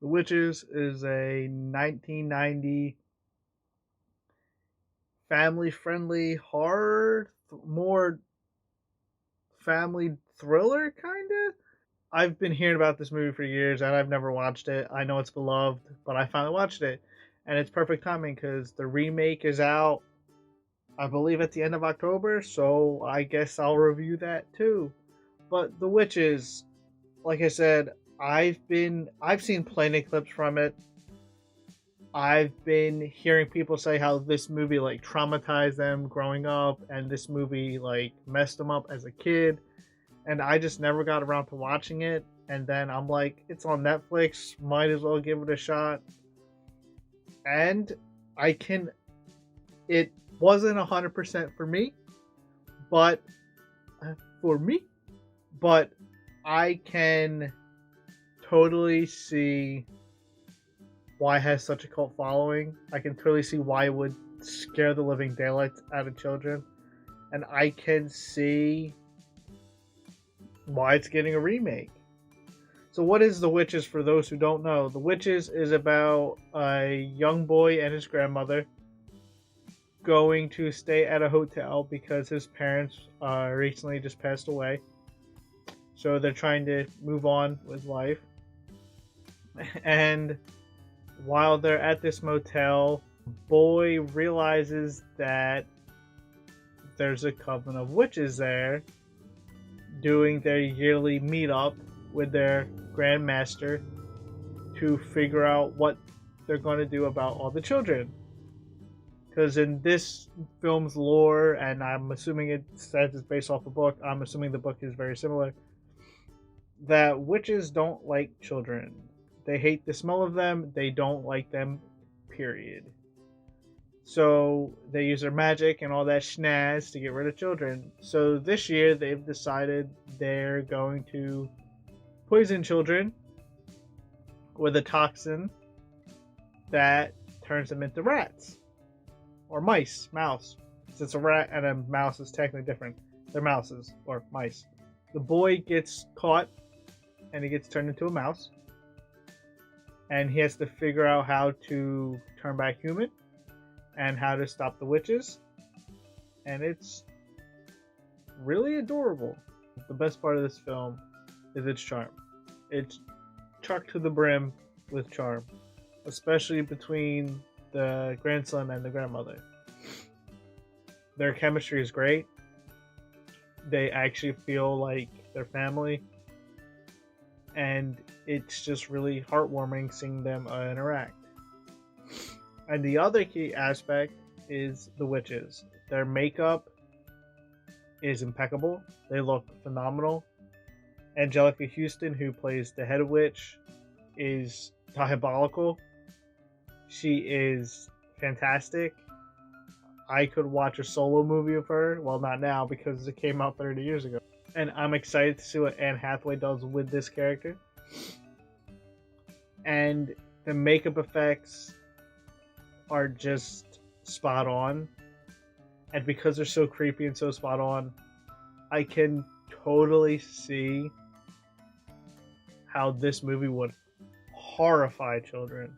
The Witches is a 1990 family-friendly horror, more family thriller kind of. I've been hearing about this movie for years and I've never watched it. I know it's beloved, but I finally watched it, and it's perfect timing because the remake is out, I believe, at the end of October. So I guess I'll review that too. But The Witches, like I said, I've seen plenty of clips from it. I've been hearing people say how this movie like traumatized them growing up, and this movie like messed them up as a kid, and I just never got around to watching it. And then I'm like, it's on Netflix, might as well give it a shot. And I can. It wasn't 100% for me, but for me, but I can totally see why it has such a cult following. I can totally see why it would scare the living daylights out of children, and I can see why it's getting a remake. So, what is The Witches for those who don't know? The Witches is about a young boy and his grandmother going to stay at a hotel because his parents recently just passed away. So, they're trying to move on with life. And while they're at this motel, boy realizes that there's a coven of witches there doing their yearly meetup with their grandmaster to figure out what they're going to do about all the children. Because in this film's lore, and I'm assuming it says it's based off a book, I'm assuming the book is very similar, that witches don't like children. They hate the smell of them, they don't like them, period. So they use their magic and all that schnaz to get rid of children. So this year they've decided they're going to poison children with a toxin that turns them into rats or mouse. Since a rat and a mouse is technically different, they're mouses or mice. The boy gets caught and he gets turned into a mouse, and he has to figure out how to turn back human and how to stop the witches. And it's really adorable. The best part of this film is its charm. It's chucked to the brim with charm, especially between the grandson and the grandmother. Their chemistry is great. They actually feel like they're family, and it's just really heartwarming seeing them interact. And the other key aspect is the witches. Their makeup is impeccable. They look phenomenal. Angelica Houston, who plays the head witch, is diabolical. She is fantastic. I could watch a solo movie of her. Well, not now because it came out 30 years ago. And I'm excited to see what Anne Hathaway does with this character. And the makeup effects are just spot on. And because they're so creepy and so spot on, I can totally see how this movie would horrify children,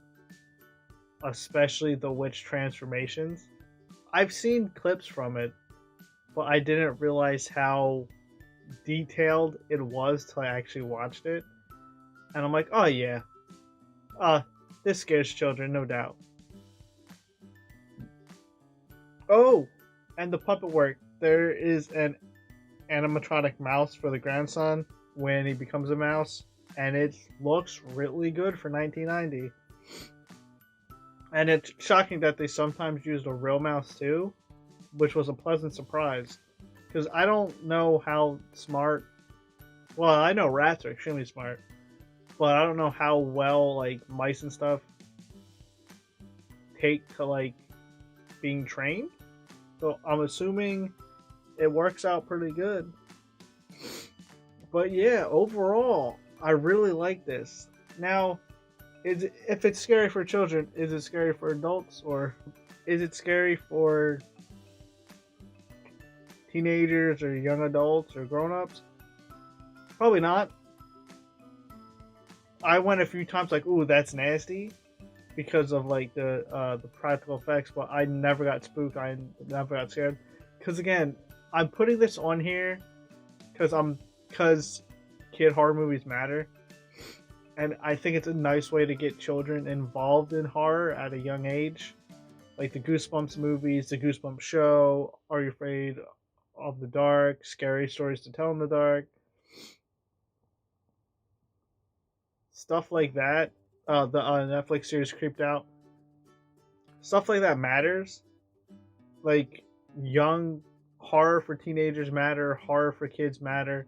especially the witch transformations. I've seen clips from it, but I didn't realize how detailed it was till I actually watched it. And I'm like, oh yeah, this scares children, no doubt. Oh, and the puppet work. There is an animatronic mouse for the grandson when he becomes a mouse, and it looks really good for 1990. And it's shocking that they sometimes used a real mouse too, which was a pleasant surprise. Because I don't know how smart. Well, I know rats are extremely smart, but I don't know how well like mice and stuff take to like being trained. So I'm assuming it works out pretty good. But yeah, overall, I really like this. Now, if it's scary for children, is it scary for adults, or is it scary for teenagers or young adults or grown-ups? Probably not. I went a few times like, ooh, that's nasty, because of like the practical effects, but I never got spooked. I never got scared. Because again, I'm putting this on here because kid horror movies matter, and I think it's a nice way to get children involved in horror at a young age, like the Goosebumps movies, the Goosebumps show, Are You Afraid of the Dark, Scary Stories to Tell in the Dark, stuff like that. The Netflix series Creeped Out, stuff like that matters. Like young horror for teenagers matter, horror for kids matter,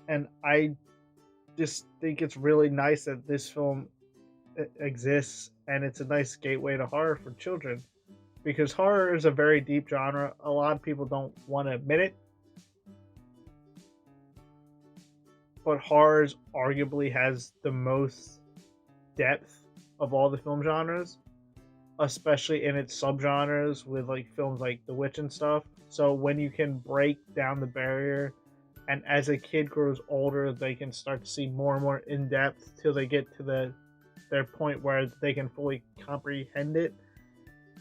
and I just think it's really nice that this film exists, and it's a nice gateway to horror for children, because horror is a very deep genre. A lot of people don't want to admit it, but horror arguably has the most depth of all the film genres, especially in its subgenres with like films like The Witch and stuff. So when you can break down the barrier, and as a kid grows older, they can start to see more and more in depth till they get to their point where they can fully comprehend it.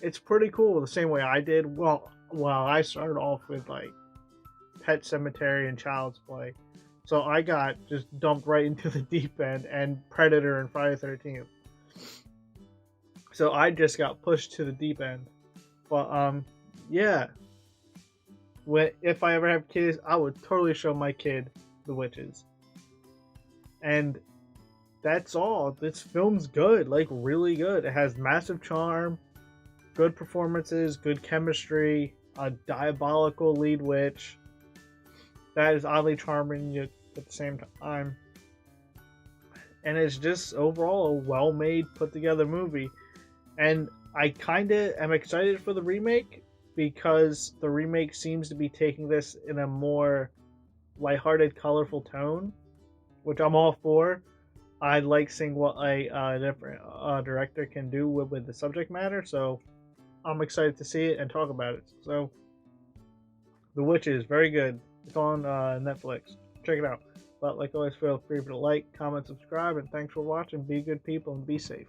It's pretty cool. The same way I did. Well, I started off with like Pet Cemetery and Child's Play, so I got just dumped right into the deep end, and Predator and Friday the 13th. So I just got pushed to the deep end. But yeah. If I ever have kids, I would totally show my kid The Witches. And that's all. This film's good, like really good. It has massive charm, good performances, good chemistry, a diabolical lead witch that is oddly charming yet at the same time. And it's just overall a well-made, put-together movie. And I kind of am excited for the remake, because the remake seems to be taking this in a more lighthearted, colorful tone, which I'm all for. I like seeing what a different director can do with the subject matter, so I'm excited to see it and talk about it. So, The Witch is very good. It's on Netflix. Check it out. But like always, feel free to like, comment, subscribe, and thanks for watching. Be good people and be safe.